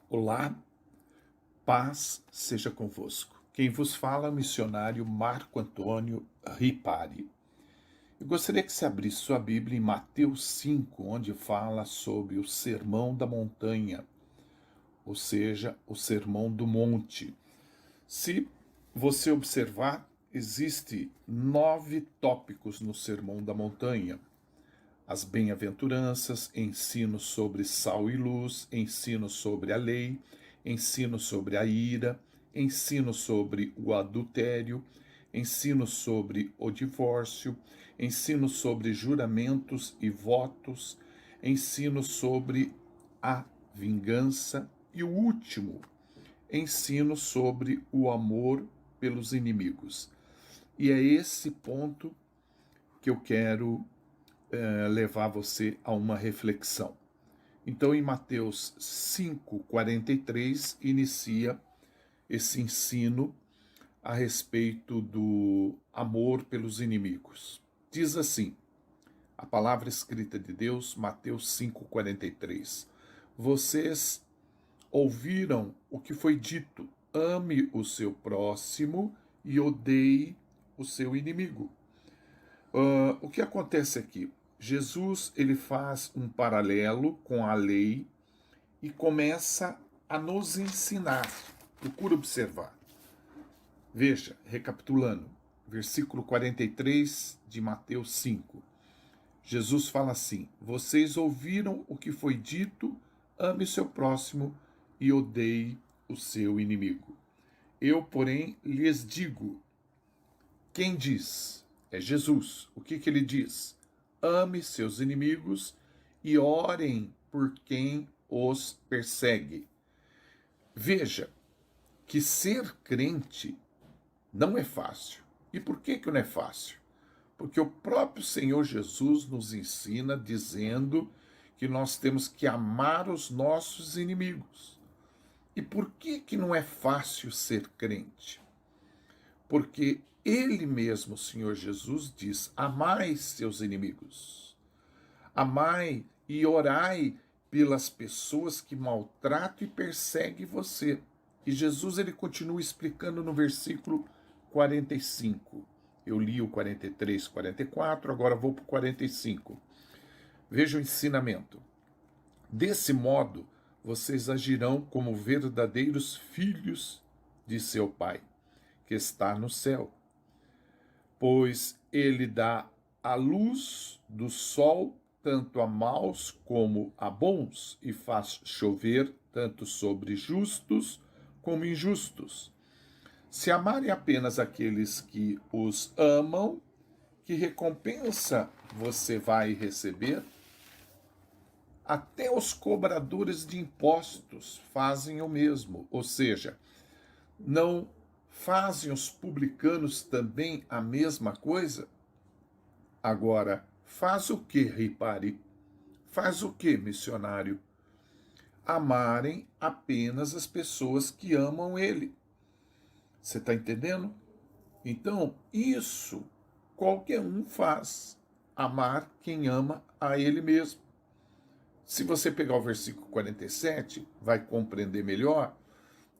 Olá, paz seja convosco. Quem vos fala é o missionário Marco Antônio Ripari. Eu gostaria que você abrisse sua Bíblia em Mateus 5, onde fala sobre o Sermão da Montanha, ou seja, o Sermão do Monte. Se você observar, existe 9 tópicos no Sermão da Montanha. As bem-aventuranças, ensino sobre sal e luz, ensino sobre a lei, ensino sobre a ira, ensino sobre o adultério, ensino sobre o divórcio, ensino sobre juramentos e votos, ensino sobre a vingança e o último, ensino sobre o amor pelos inimigos. E é esse ponto que eu quero levar você a uma reflexão. Então, em Mateus 5:43, inicia esse ensino a respeito do amor pelos inimigos. Diz assim, a palavra escrita de Deus, Mateus 5:43. Vocês ouviram o que foi dito: ame o seu próximo e odeie o seu inimigo. O que acontece aqui? Jesus ele faz um paralelo com a lei e começa a nos ensinar. Procura observar. Veja, recapitulando, versículo 43 de Mateus 5. Jesus fala assim: vocês ouviram o que foi dito, ame o seu próximo e odeie o seu inimigo. Eu, porém, lhes digo. Quem diz? É Jesus. O que ele diz? Ame seus inimigos e orem por quem os persegue. Veja que ser crente não é fácil. E por que não é fácil? Porque o próprio Senhor Jesus nos ensina dizendo que nós temos que amar os nossos inimigos. E por que não é fácil ser crente? Porque ele mesmo, o Senhor Jesus, diz: amai seus inimigos. Amai e orai pelas pessoas que maltratam e perseguem você. E Jesus ele continua explicando no versículo 45. Eu li o 43, 44, agora vou para o 45. Veja o ensinamento. Desse modo, vocês agirão como verdadeiros filhos de seu Pai, que está no céu. Pois ele dá a luz do sol tanto a maus como a bons, e faz chover tanto sobre justos como injustos. Se amarem apenas aqueles que os amam, que recompensa você vai receber? Até os cobradores de impostos fazem o mesmo, ou seja, não fazem os publicanos também a mesma coisa? Agora, faz o que, Ripari? Faz o que, missionário? Amarem apenas as pessoas que amam ele. Você está entendendo? Então, isso qualquer um faz. Amar quem ama a ele mesmo. Se você pegar o versículo 47, vai compreender melhor,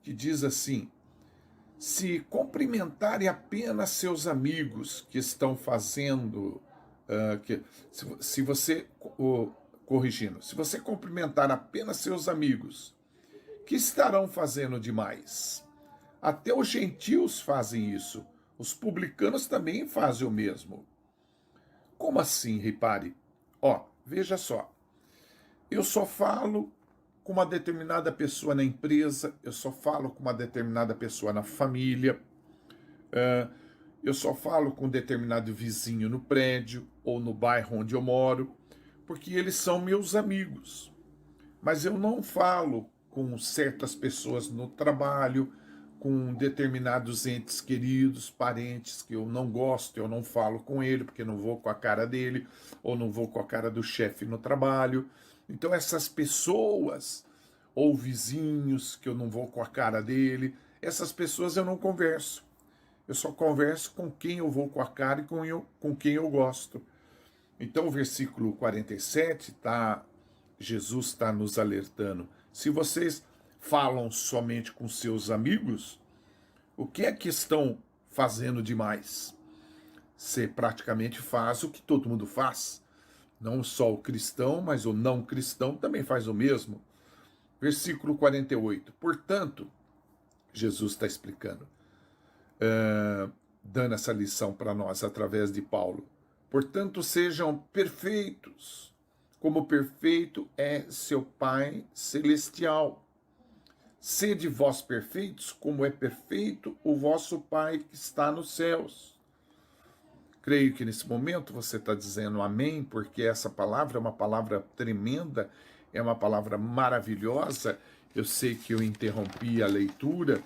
que diz assim: se cumprimentarem apenas seus amigos que estão fazendo, se você, corrigindo, se você cumprimentar apenas seus amigos, que estarão fazendo demais? Até os gentios fazem isso, os publicanos também fazem o mesmo. Como assim, repare? Veja só, eu só falo com uma determinada pessoa na empresa, eu só falo com uma determinada pessoa na família, eu só falo com um determinado vizinho no prédio ou no bairro onde eu moro, porque eles são meus amigos. Mas eu não falo com certas pessoas no trabalho, com determinados entes queridos, parentes que eu não gosto, eu não falo com ele, porque não vou com a cara dele, ou não vou com a cara do chefe no trabalho. Então essas pessoas, ou vizinhos, que eu não vou com a cara dele, essas pessoas eu não converso. Eu só converso com quem eu vou com a cara e com quem eu gosto. Então o versículo 47 Jesus está nos alertando. Se vocês falam somente com seus amigos, o que é que estão fazendo demais? Você praticamente faz o que todo mundo faz. Não só o cristão, mas o não cristão também faz o mesmo. Versículo 48. Portanto, Jesus está explicando, dando essa lição para nós através de Paulo. Portanto, sejam perfeitos, como perfeito é seu Pai celestial. Sede vós perfeitos, como é perfeito o vosso Pai que está nos céus. Creio que nesse momento você está dizendo amém, porque essa palavra é uma palavra tremenda, é uma palavra maravilhosa. Eu sei que eu interrompi a leitura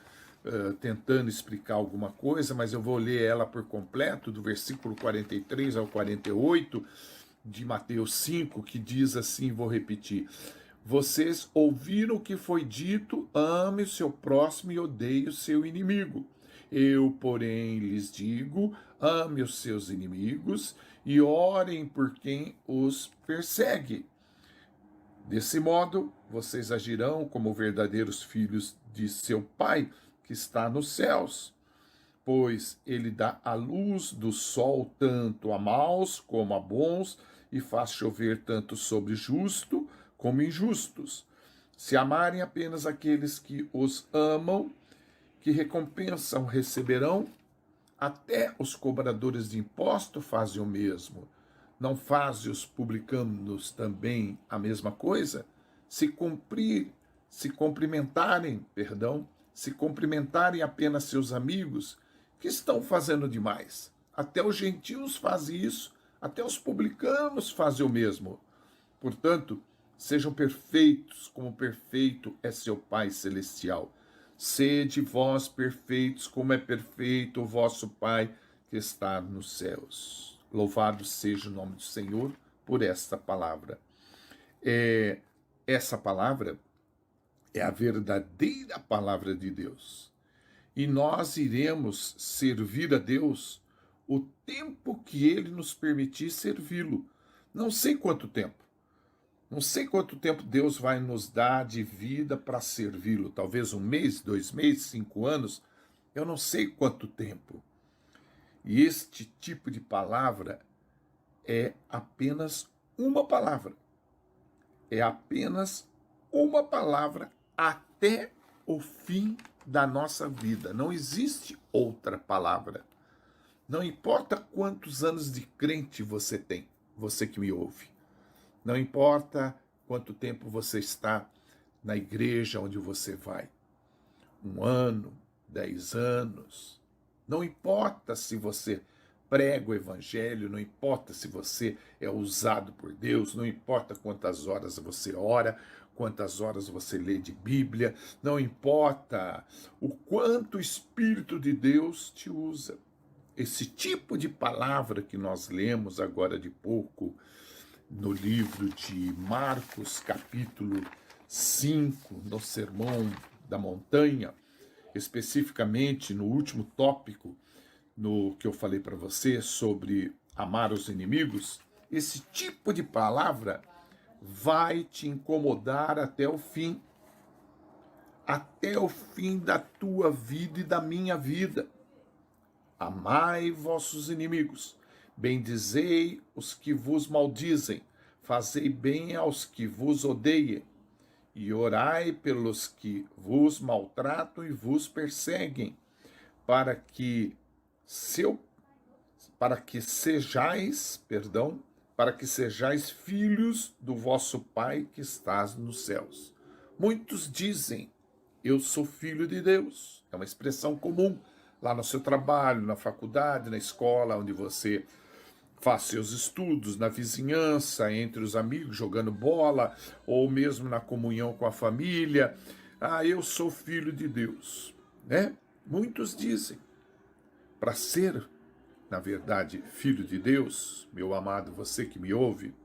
tentando explicar alguma coisa, mas eu vou ler ela por completo, do versículo 43 ao 48 de Mateus 5, que diz assim, vou repetir: vocês ouviram o que foi dito, ame o seu próximo e odeie o seu inimigo. Eu, porém, lhes digo, ame os seus inimigos e orem por quem os persegue. Desse modo, vocês agirão como verdadeiros filhos de seu Pai que está nos céus, pois ele dá a luz do sol tanto a maus como a bons e faz chover tanto sobre justo como injustos. Se amarem apenas aqueles que os amam, que recompensam receberão? Até os cobradores de imposto fazem o mesmo. Não fazem os publicanos também a mesma coisa? Se cumprimentarem apenas seus amigos, que estão fazendo demais? Até os gentios fazem isso, até os publicanos fazem o mesmo. Portanto, sejam perfeitos, como perfeito é seu Pai celestial. Sede vós perfeitos, como é perfeito o vosso Pai que está nos céus. Louvado seja o nome do Senhor por esta palavra. Essa palavra é a verdadeira palavra de Deus. E nós iremos servir a Deus o tempo que Ele nos permitir servi-lo. Não sei quanto tempo. Não sei quanto tempo Deus vai nos dar de vida para servi-lo. Talvez 1 mês, 2 meses, 5 anos. Eu não sei quanto tempo. E este tipo de palavra é apenas uma palavra. É apenas uma palavra até o fim da nossa vida. Não existe outra palavra. Não importa quantos anos de crente você tem, você que me ouve. Não importa quanto tempo você está na igreja onde você vai. 1 ano, 10 anos. Não importa se você prega o evangelho, não importa se você é usado por Deus, não importa quantas horas você ora, quantas horas você lê de Bíblia, não importa o quanto o Espírito de Deus te usa. Esse tipo de palavra que nós lemos agora de pouco, no livro de Marcos, capítulo 5, no Sermão da Montanha, especificamente no último tópico, no que eu falei para você sobre amar os inimigos, esse tipo de palavra vai te incomodar até o fim da tua vida e da minha vida. Amai vossos inimigos, bendizei os que vos maldizem, fazei bem aos que vos odeiem, e orai pelos que vos maltratam e vos perseguem, para que sejais filhos do vosso Pai que estás nos céus. Muitos dizem, eu sou filho de Deus. É uma expressão comum lá no seu trabalho, na faculdade, na escola, onde você faz seus estudos, na vizinhança, entre os amigos, jogando bola, ou mesmo na comunhão com a família. Ah, eu sou filho de Deus, né? Muitos dizem. Para ser, na verdade, filho de Deus, meu amado, você que me ouve,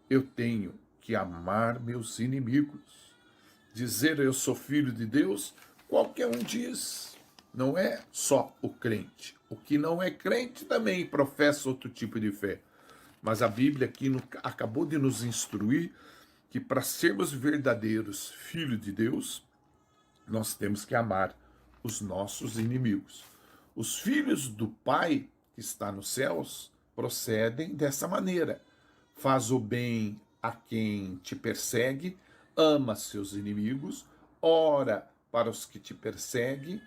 eu tenho que amar meus inimigos. Dizer eu sou filho de Deus, qualquer um diz. Não é só o crente. O que não é crente também professa outro tipo de fé. Mas a Bíblia aqui acabou de nos instruir que para sermos verdadeiros filhos de Deus, nós temos que amar os nossos inimigos. Os filhos do Pai que está nos céus procedem dessa maneira. Faz o bem a quem te persegue, ama seus inimigos, ora para os que te perseguem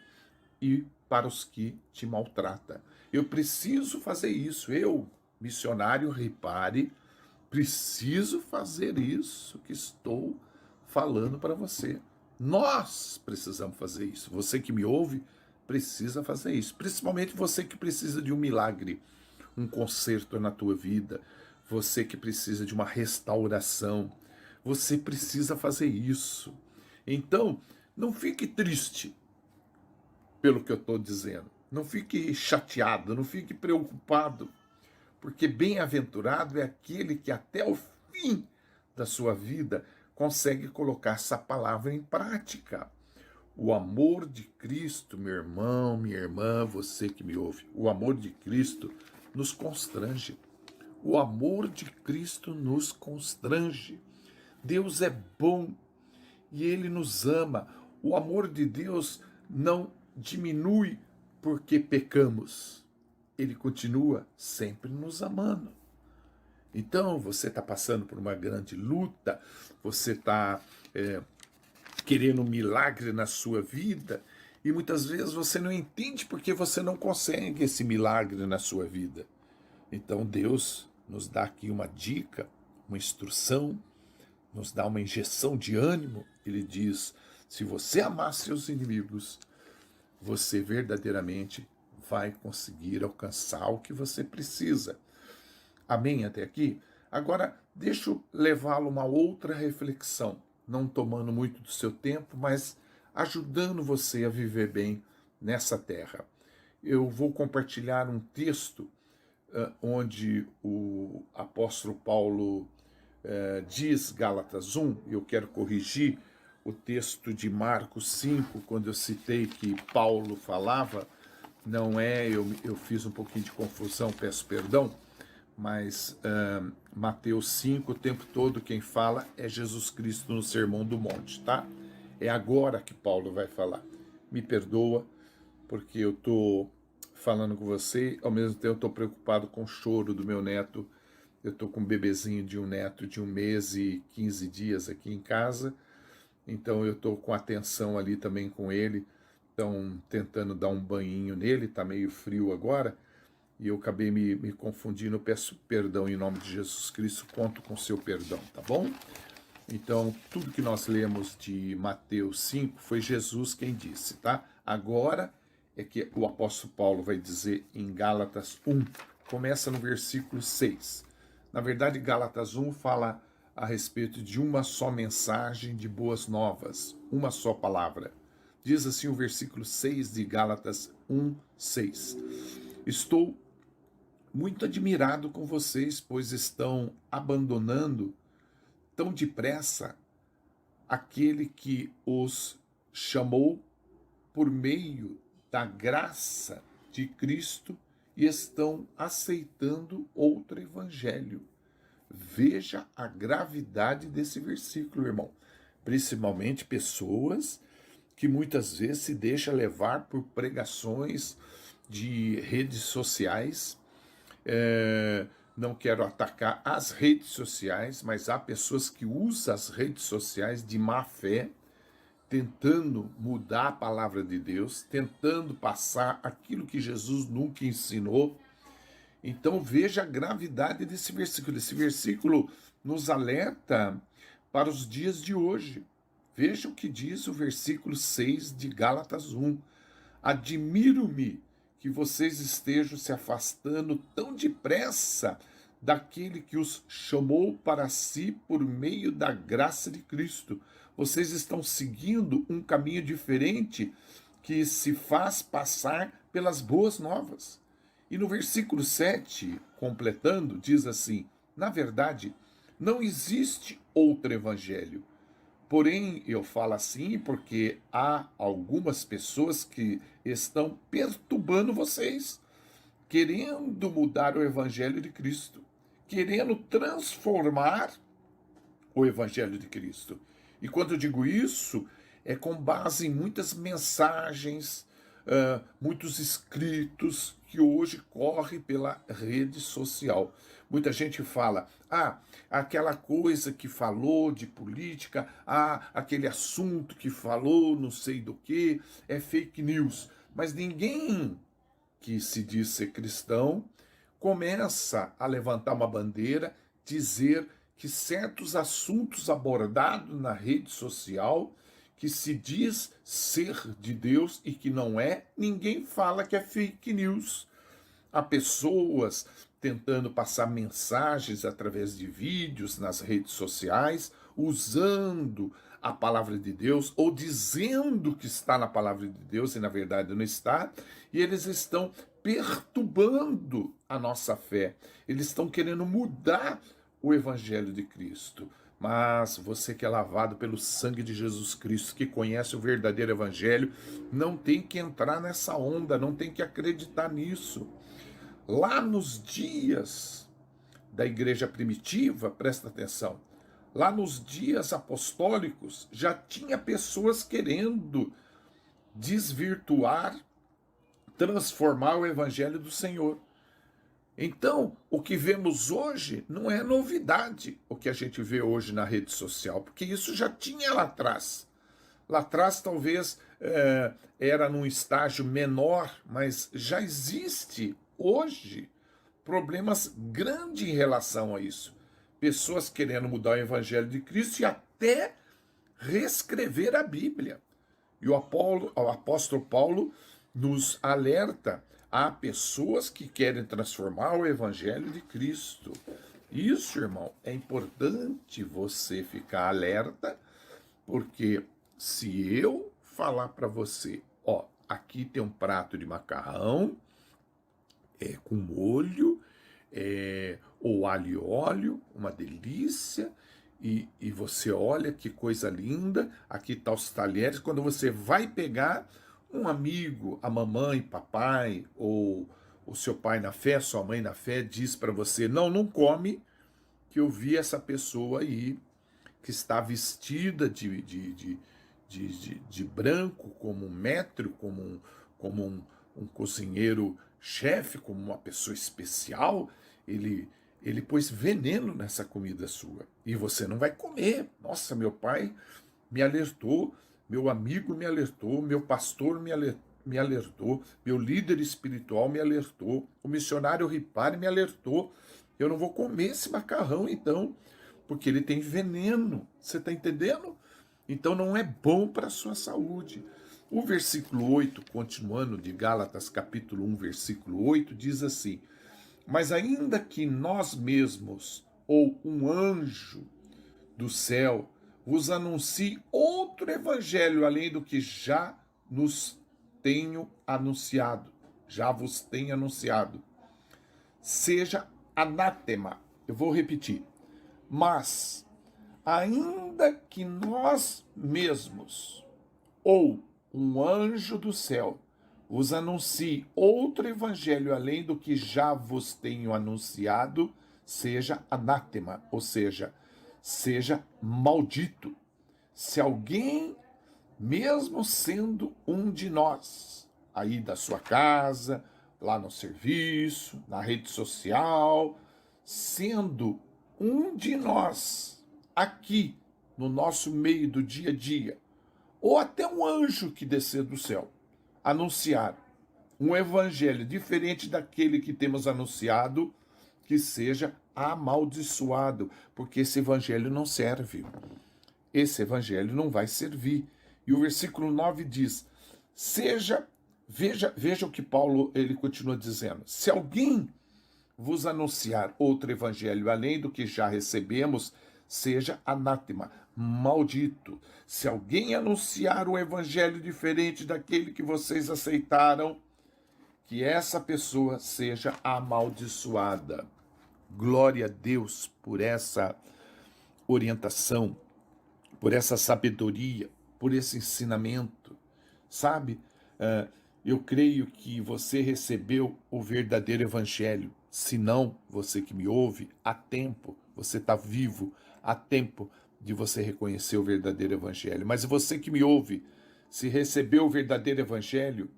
e para os que te maltratam. Eu preciso fazer isso. Eu, missionário, repare, preciso fazer isso que estou falando para você. Nós precisamos fazer isso. Você que me ouve precisa fazer isso. Principalmente você que precisa de um milagre, um conserto na tua vida. Você que precisa de uma restauração. Você precisa fazer isso. Então, não fique triste pelo que eu estou dizendo. Não fique chateado, não fique preocupado. Porque bem-aventurado é aquele que até o fim da sua vida consegue colocar essa palavra em prática. O amor de Cristo, meu irmão, minha irmã, você que me ouve, o amor de Cristo nos constrange. O amor de Cristo nos constrange. Deus é bom e Ele nos ama. O amor de Deus não diminui porque pecamos. Ele continua sempre nos amando. Então, você está passando por uma grande luta, você está querendo um milagre na sua vida, e muitas vezes você não entende porque você não consegue esse milagre na sua vida. Então, Deus nos dá aqui uma dica, uma instrução, nos dá uma injeção de ânimo. Ele diz: se você amar seus inimigos, você verdadeiramente vai conseguir alcançar o que você precisa. Amém até aqui? Agora, deixa eu levá-lo a uma outra reflexão, não tomando muito do seu tempo, mas ajudando você a viver bem nessa terra. Eu vou compartilhar um texto onde o apóstolo Paulo diz, Gálatas 1, eu quero corrigir o texto de Marcos 5, quando eu citei que Paulo falava, não é, eu fiz um pouquinho de confusão, peço perdão, mas Mateus 5, o tempo todo quem fala é Jesus Cristo no Sermão do Monte, tá? É agora que Paulo vai falar. Me perdoa, porque eu estou falando com você, ao mesmo tempo eu estou preocupado com o choro do meu neto. Eu estou com um bebezinho de um neto de 1 mês e 15 dias aqui em casa, então eu estou com atenção ali também com ele, então tentando dar um banhinho nele, está meio frio agora, e eu acabei me confundindo, peço perdão em nome de Jesus Cristo, conto com seu perdão, tá bom? Então, tudo que nós lemos de Mateus 5 foi Jesus quem disse, tá? Agora é que o apóstolo Paulo vai dizer em Gálatas 1, começa no versículo 6. Na verdade, Gálatas 1 fala a respeito de uma só mensagem de boas novas, uma só palavra. Diz assim o versículo 6 de Gálatas 1, 6. Estou muito admirado com vocês, pois estão abandonando tão depressa aquele que os chamou por meio da graça de Cristo e estão aceitando outro evangelho. Veja a gravidade desse versículo, irmão. Principalmente pessoas que muitas vezes se deixam levar por pregações de redes sociais. Não quero atacar as redes sociais, mas há pessoas que usam as redes sociais de má fé, tentando mudar a palavra de Deus, tentando passar aquilo que Jesus nunca ensinou. Então veja a gravidade desse versículo. Esse versículo nos alerta para os dias de hoje. Veja o que diz o versículo 6 de Gálatas 1. Admiro-me que vocês estejam se afastando tão depressa daquele que os chamou para si por meio da graça de Cristo. Vocês estão seguindo um caminho diferente que se faz passar pelas boas novas. E no versículo 7, completando, diz assim: na verdade, não existe outro evangelho. Porém, eu falo assim porque há algumas pessoas que estão perturbando vocês, querendo mudar o evangelho de Cristo, querendo transformar o evangelho de Cristo. E quando eu digo isso, é com base em muitas mensagens, muitos escritos que hoje correm pela rede social. Muita gente fala, aquela coisa que falou de política, aquele assunto que falou não sei do que, é fake news. Mas ninguém que se diz ser cristão começa a levantar uma bandeira, dizer que certos assuntos abordados na rede social, que se diz ser de Deus e que não é, ninguém fala que é fake news. Há pessoas tentando passar mensagens através de vídeos nas redes sociais, usando a palavra de Deus ou dizendo que está na palavra de Deus e na verdade não está, e eles estão perturbando a nossa fé. Eles estão querendo mudar o evangelho de Cristo. Mas você que é lavado pelo sangue de Jesus Cristo, que conhece o verdadeiro evangelho, não tem que entrar nessa onda, não tem que acreditar nisso. Lá nos dias da igreja primitiva, presta atenção, lá nos dias apostólicos, já tinha pessoas querendo desvirtuar, transformar o evangelho do Senhor. Então, o que vemos hoje não é novidade, o que a gente vê hoje na rede social, porque isso já tinha lá atrás. Lá atrás, talvez, era num estágio menor, mas já existe hoje problemas grandes em relação a isso. Pessoas querendo mudar o evangelho de Cristo e até reescrever a Bíblia. E o apóstolo Paulo nos alerta: há pessoas que querem transformar o evangelho de Cristo. Isso, irmão, é importante você ficar alerta, porque se eu falar para você, aqui tem um prato de macarrão, com molho, ou alho e óleo, uma delícia, e você olha que coisa linda, aqui tá os talheres, quando você vai pegar, um amigo, a mamãe, papai, ou o seu pai na fé, sua mãe na fé, diz para você, não come, que eu vi essa pessoa aí, que está vestida de branco, como um maître, como um cozinheiro-chefe, como uma pessoa especial, ele pôs veneno nessa comida sua. E você não vai comer. Nossa, meu pai me alertou, meu amigo me alertou, meu pastor me alertou, meu líder espiritual me alertou, o missionário Ripari me alertou. Eu não vou comer esse macarrão, então, porque ele tem veneno. Você está entendendo? Então não é bom para a sua saúde. O versículo 8, continuando de Gálatas capítulo 1, versículo 8, diz assim: mas ainda que nós mesmos, ou um anjo do céu, vos anuncie outro evangelho além do que já nos tenho anunciado, já vos tenho anunciado, seja anátema. Eu vou repetir. Mas, ainda que nós mesmos, ou um anjo do céu, vos anuncie outro evangelho além do que já vos tenho anunciado, seja anátema, ou seja maldito. Se alguém, mesmo sendo um de nós, aí da sua casa, lá no serviço, na rede social, sendo um de nós, aqui, no nosso meio do dia a dia, ou até um anjo que descer do céu, anunciar um evangelho diferente daquele que temos anunciado, que seja amaldiçoado, porque esse evangelho não serve. Esse evangelho não vai servir. E o versículo 9 diz: veja o que Paulo ele continua dizendo. Se alguém vos anunciar outro evangelho além do que já recebemos, seja anátema, maldito. Se alguém anunciar um evangelho diferente daquele que vocês aceitaram, que essa pessoa seja amaldiçoada. Glória a Deus por essa orientação, por essa sabedoria, por esse ensinamento. Sabe, eu creio que você recebeu o verdadeiro evangelho. Se não, você que me ouve, há tempo, você está vivo, há tempo de você reconhecer o verdadeiro evangelho. Mas você que me ouve, se recebeu o verdadeiro evangelho,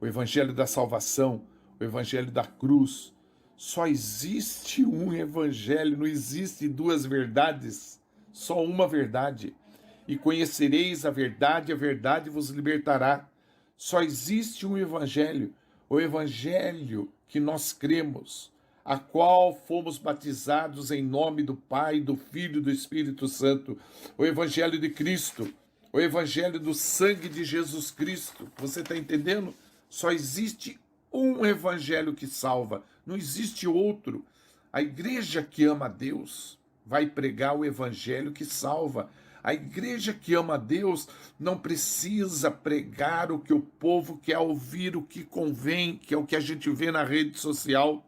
o evangelho da salvação, o evangelho da cruz, só existe um evangelho, não existe duas verdades, só uma verdade. E conhecereis a verdade vos libertará. Só existe um evangelho, o evangelho que nós cremos, a qual fomos batizados em nome do Pai, do Filho e do Espírito Santo, o evangelho de Cristo, o evangelho do sangue de Jesus Cristo. Você está entendendo? Só existe um evangelho que salva, não existe outro. A igreja que ama a Deus vai pregar o evangelho que salva. A igreja que ama a Deus não precisa pregar o que o povo quer ouvir, o que convém, que é o que a gente vê na rede social.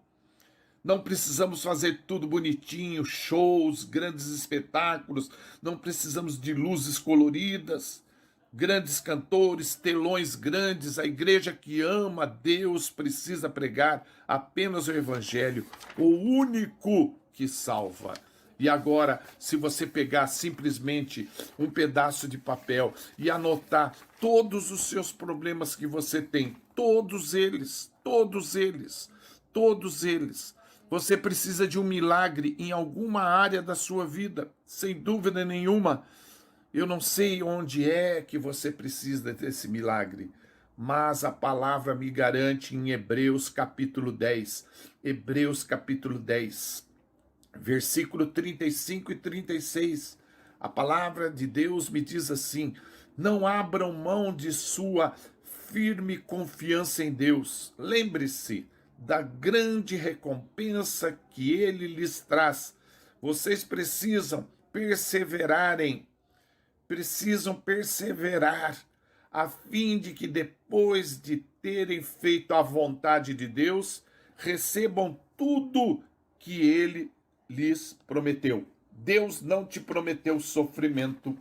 Não precisamos fazer tudo bonitinho, shows, grandes espetáculos, não precisamos de luzes coloridas, grandes cantores, telões grandes. A igreja que ama a Deus precisa pregar apenas o evangelho, o único que salva. E agora, se você pegar simplesmente um pedaço de papel e anotar todos os seus problemas que você tem, todos eles, você precisa de um milagre em alguma área da sua vida, sem dúvida nenhuma. Eu não sei onde é que você precisa desse milagre, mas a palavra me garante em Hebreus capítulo 10. Hebreus capítulo 10, versículo 35 e 36. A palavra de Deus me diz assim: não abram mão de sua firme confiança em Deus. Lembre-se da grande recompensa que ele lhes traz. Vocês precisam perseverar, a fim de que depois de terem feito a vontade de Deus, recebam tudo que ele lhes prometeu. Deus não te prometeu sofrimento.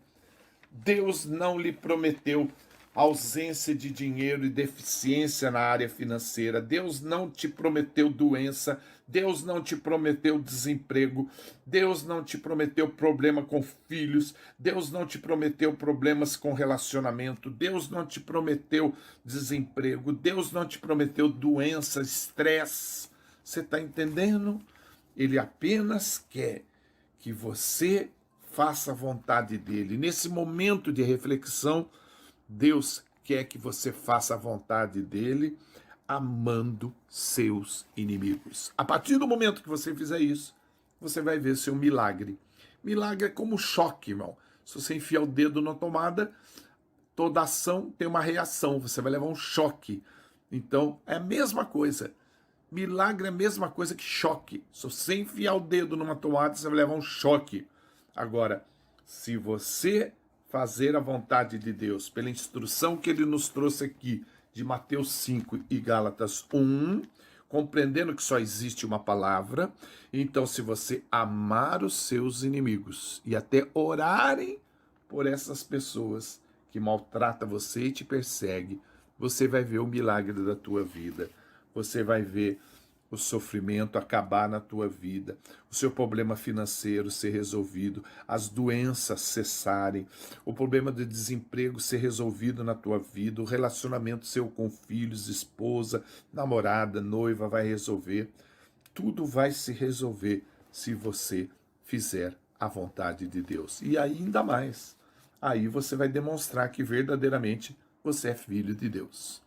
Deus não lhe prometeu ausência de dinheiro e deficiência na área financeira. Deus não te prometeu doença. Deus não te prometeu desemprego. Deus não te prometeu problema com filhos. Deus não te prometeu problemas com relacionamento. Deus não te prometeu desemprego. Deus não te prometeu doença, estresse. Você está entendendo? Ele apenas quer que você faça a vontade dele. Nesse momento de reflexão, Deus quer que você faça a vontade dele, amando seus inimigos. A partir do momento que você fizer isso, você vai ver seu milagre. Milagre é como choque, irmão. Se você enfiar o dedo na tomada, toda ação tem uma reação. Você vai levar um choque. Então, é a mesma coisa. Milagre é a mesma coisa que choque. Se você enfiar o dedo numa tomada, você vai levar um choque. Agora, se você fazer a vontade de Deus, pela instrução que ele nos trouxe aqui, de Mateus 5 e Gálatas 1, compreendendo que só existe uma palavra, então se você amar os seus inimigos e até orarem por essas pessoas que maltratam você e te perseguem, você vai ver o milagre da tua vida. Você vai ver o sofrimento acabar na tua vida, o seu problema financeiro ser resolvido, as doenças cessarem, o problema de desemprego ser resolvido na tua vida, o relacionamento seu com filhos, esposa, namorada, noiva vai resolver. Tudo vai se resolver se você fizer a vontade de Deus. E ainda mais, aí você vai demonstrar que verdadeiramente você é filho de Deus.